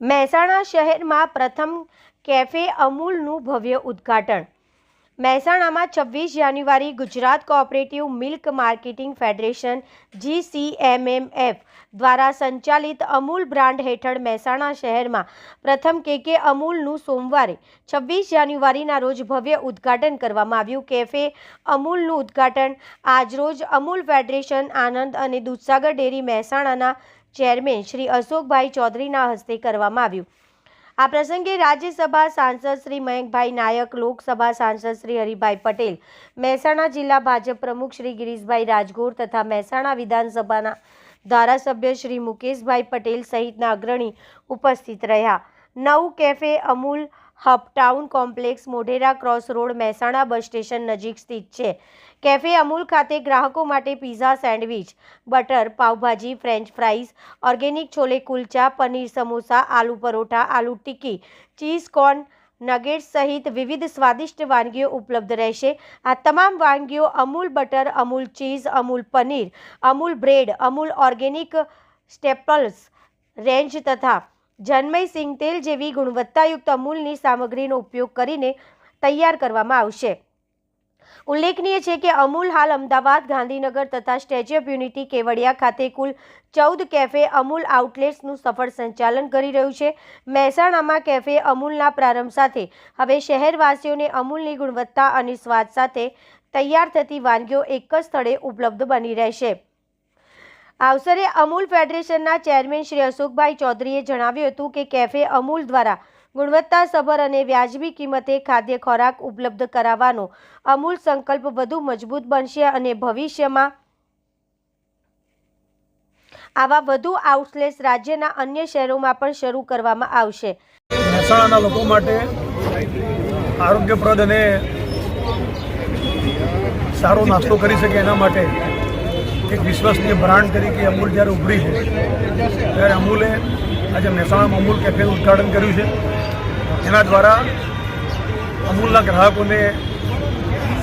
મહેસાણા શહેરમાં પ્રથમ કેફે અમૂલનું ભવ્ય ઉદ્ઘાટન। મહેસાણામાં 26 જાન્યુઆરી Gujarat cooperative milk marketing federation GCMMF દ્વારા સંચાલિત અમૂલ બ્રાન્ડ હેઠળ મહેસાણા શહેરમાં પ્રથમ કેકે અમૂલનું સોમવારે 26 જાન્યુઆરીના રોજ ભવ્ય ઉદ્ઘાટન કરવામાં આવ્યું। કેફે અમૂલનું ઉદ્ઘાટન આજરોજ અમૂલ ફેડરેશન આનંદ અને દૂધસાગર ડેરી મહેસાણાના ચેરમેન શ્રી અશોકભાઈ ચૌધરીના હસ્તે કરવામાં આવ્યું। આ પ્રસંગે રાજ્યસભા સાંસદ શ્રી મયંકભાઈ નાયક, લોકસભા સાંસદ શ્રી હરિભાઈ પટેલ, મહેસાણા જિલ્લા ભાજપ પ્રમુખ શ્રી ગિરીશભાઈ રાજગોર તથા મહેસાણા વિધાનસભાના ધારાસભ્ય શ્રી મુકેશભાઈ પટેલ સહિતના અગ્રણી ઉપસ્થિત રહ્યા। નવું cafe Amul hub town complex Modhera cross road Mehsana bus station નજીક સ્થિત છે। કેફે અમૂલ ખાતે ગ્રાહકો માટે pizza, sandwich, butter, pav bhaji, French fries, organic chole kulcha, paneer samosa, aloo paratha, aloo tikki, cheese corn nuggets સહિત વિવિધ સ્વાદિષ્ટ વાનગીઓ ઉપલબ્ધ રહેશે। આ તમામ વાનગીઓ Amul butter, Amul cheese, Amul paneer, Amul bread, Amul organic staples range તથા જન્મય સિંગ તેલ જેવી ગુણવત્તાયુક્ત અમૂલની સામગ્રીનો ઉપયોગ કરીને તૈયાર કરવામાં આવશે। ઉલ્લેખનીય છે કે અમૂલ હાલ અમદાવાદ, ગાંધીનગર તથા સ્ટેચ્યુ ઓફ યુનિટી, કેવડિયા ખાતે કુલ 14 કેફે અમૂલ આઉટલેટ્સનું સફળ સંચાલન કરી રહ્યું છે। મહેસાણામાં કેફે અમૂલના પ્રારંભ સાથે હવે શહેરવાસીઓને અમૂલની ગુણવત્તા અને સ્વાદ સાથે તૈયાર થતી વાનગીઓ એક જ સ્થળે ઉપલબ્ધ બની રહેશે। આ અવસરે અમૂલ ફેડરેશનના ચેરમેન શ્રી અશોકભાઈ ચૌધરીએ જણાવ્યું હતું કે કેફે અમૂલ દ્વારા ગુણવત્તાસભર અને વ્યાજબી કિંમતે ખાદ્ય ખોરાક ઉપલબ્ધ કરાવવાનો અમૂલ સંકલ્પ વધુ મજબૂત બનશે અને ભવિષ્યમાં આવા વધુ આઉટલેટ્સ રાજ્યના અન્ય શહેરોમાં પણ શરૂ કરવામાં આવશે। મહેસાણાના લોકો માટે આરોગ્યપ્રદ અને સારો નાસ્તો કરી શકે એના માટે એક વિશ્વસનીય બ્રાન્ડ તરીકે અમૂલ જ્યારે ઉભરી છે ત્યારે અમૂલે આજે મહેસાણામાં અમૂલ કેફેનું ઉદ્ઘાટન કર્યું છે। એના દ્વારા અમૂલના ગ્રાહકોને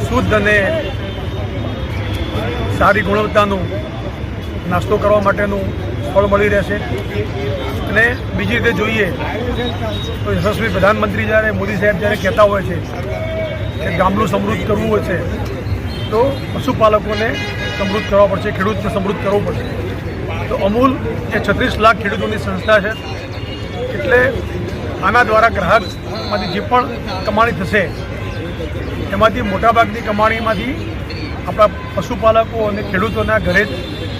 શુદ્ધ અને સારી ગુણવત્તાનું નાસ્તો કરવા માટેનું સ્થળ મળી રહેશે। અને બીજી રીતે જોઈએ તો યશસ્વી પ્રધાનમંત્રી જ્યારે મોદી સાહેબ જ્યારે કહેતા હોય છે કે ગામડું સમૃદ્ધ કરવું હોય છે તો પશુપાલકોને સમૃદ્ધ કરવા પડશે, ખેડૂતને સમૃદ્ધ કરવું પડશે। તો અમૂલ એ 36 લાખ ખેડૂતોની સંસ્થા છે, એટલે આના દ્વારા ગ્રાહકમાંથી જે પણ કમાણી થશે એમાંથી મોટાભાગની કમાણીમાંથી આપણા પશુપાલકો અને ખેડૂતોના ઘરે જ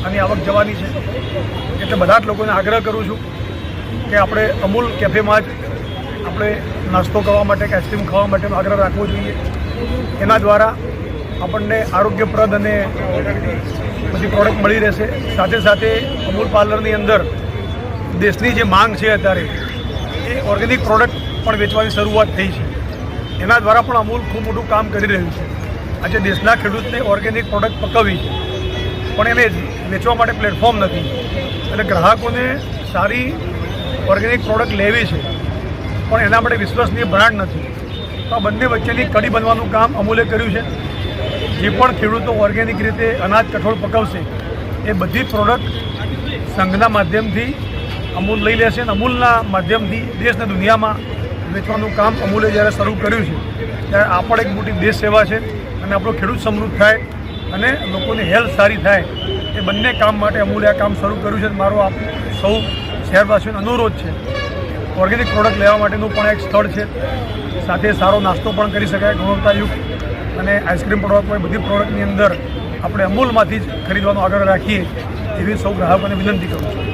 આની આવક જવાની છે। એટલે બધા જ લોકોને આગ્રહ કરું છું કે આપણે અમૂલ કેફેમાં જ આપણે નાસ્તો કરવા માટે કે આઈસ્ક્રીમ ખાવા માટેનો આગ્રહ રાખવો જોઈએ। એના દ્વારા આપણને આરોગ્યપ્રદ અને બધી પ્રોડક્ટ મળી રહેશે। સાથે સાથે અમૂલ પાર્લરની અંદર દેશની જે માંગ છે અત્યારે એ ઓર્ગેનિક પ્રોડક્ટ પણ વેચવાની શરૂઆત થઈ છે। એના દ્વારા પણ અમૂલ ખૂબ મોટું કામ કરી રહ્યું છે। આજે દેશના ખેડૂતને ઓર્ગેનિક પ્રોડક્ટ પકવવી છે પણ એને વેચવા માટે પ્લેટફોર્મ નથી, એટલે ગ્રાહકોને સારી ઓર્ગેનિક પ્રોડક્ટ લેવી છે પણ એના માટે વિશ્વસનીય બ્રાન્ડ નથી। તો આ બંને વચ્ચેની કડી બનવાનું કામ અમૂલે કર્યું છે। જે પણ ખેડૂતો ઓર્ગેનિક રીતે અનાજ કઠોળ પકવશે એ બધી પ્રોડક્ટ સંઘના માધ્યમથી અમૂલ લઈ લેશે અને અમૂલના માધ્યમથી દેશ અને દુનિયામાં વેચવાનું કામ અમૂલે જ્યારે શરૂ કર્યું છે ત્યારે આ પણ એક મોટી દેશ સેવા છે અને આપણો ખેડૂત સમૃદ્ધ થાય અને લોકોની હેલ્થ સારી થાય એ બંને કામ માટે અમૂલે આ કામ શરૂ કર્યું છે। મારો આપ સૌ શહેરવાસીઓનો અનુરોધ છે ઓર્ગેનિક પ્રોડક્ટ લેવા માટેનું પણ એક સ્થળ છે, સાથે સારો નાસ્તો પણ કરી શકાય ગુણવત્તાયુક્ત અને આઈસ્ક્રીમ પ્રોડક્ટ હોય બધી પ્રોડક્ટની અંદર આપણે અમૂલમાંથી જ ખરીદવાનો આગ્રહ રાખીએ એવી સૌ ગ્રાહકોને વિનંતી કરું છું।